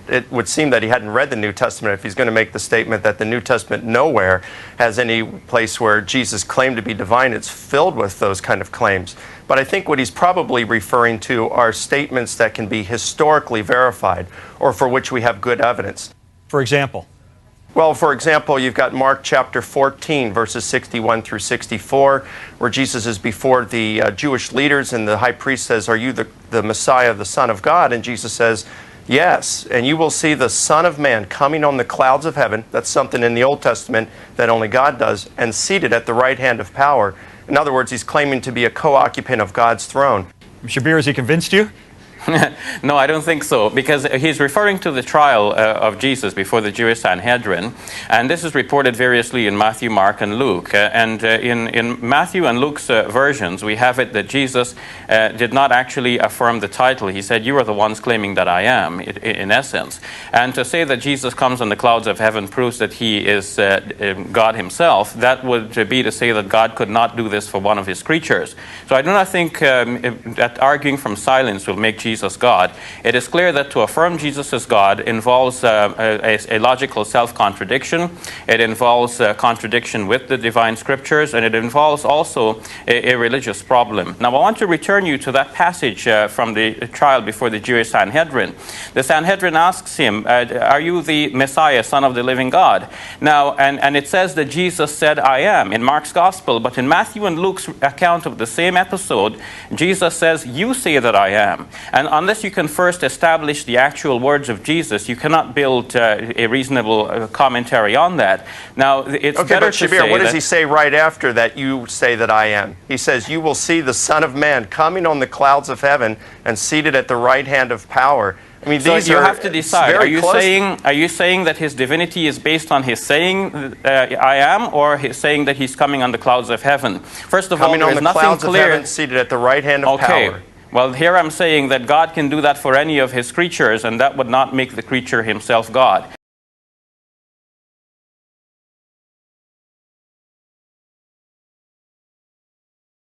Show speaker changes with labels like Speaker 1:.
Speaker 1: it would seem that he hadn't read the New Testament if he's going to make the statement that the New Testament nowhere has any place where Jesus claimed to be divine. It's filled with those kind of claims. But I think what he's probably referring to are statements that can be historically verified or for which we have good evidence.
Speaker 2: For example?
Speaker 1: Well, for example, you've got Mark chapter 14, verses 61 through 64, where Jesus is before the Jewish leaders, and the high priest says, "Are you the Messiah, the Son of God?" And Jesus says, "Yes, and you will see the Son of Man coming on the clouds of heaven." That's something in the Old Testament that only God does. "And seated at the right hand of power." In other words, he's claiming to be a co-occupant of God's throne.
Speaker 2: Shabir, has he convinced you?
Speaker 3: No, I don't think so, because he's referring to the trial of Jesus before the Jewish Sanhedrin, and this is reported variously in Matthew, Mark, and Luke. In Matthew and Luke's versions, we have it that Jesus did not actually affirm the title. He said, "You are the ones claiming that I am," in essence. And to say that Jesus comes on the clouds of heaven proves that he is God himself. That would be to say that God could not do this for one of his creatures. So I do not think that arguing from silence will make Jesus God. It is clear that to affirm Jesus as God involves a logical self-contradiction. It involves contradiction with the divine scriptures, and it involves also a religious problem. Now, I want to return you to that passage from the trial before the Jewish Sanhedrin. The Sanhedrin asks him, "Are you the Messiah, Son of the living God?" Now, and it says that Jesus said, "I am," in Mark's Gospel, but in Matthew and Luke's account of the same episode, Jesus says, "You say that I am." And unless you can first establish the actual words of Jesus, you cannot build a reasonable commentary on that. Now, it's
Speaker 1: okay,
Speaker 3: better
Speaker 1: but Shabir,
Speaker 3: to say
Speaker 1: what does he say right after that, "You say that I am"? He says, "You will see the Son of Man coming on the clouds of heaven and seated at the right hand of power." I mean,
Speaker 3: so
Speaker 1: these
Speaker 3: you
Speaker 1: are
Speaker 3: have to decide.
Speaker 1: Are
Speaker 3: you saying that his divinity is based on his saying "I am," or his saying that he's coming on the clouds of heaven? First of all, there is nothing
Speaker 1: clouds
Speaker 3: clear.
Speaker 1: Of heaven, seated at the right hand of power.
Speaker 3: Well, here I'm saying that God can do that for any of his creatures, and that would not make the creature himself God.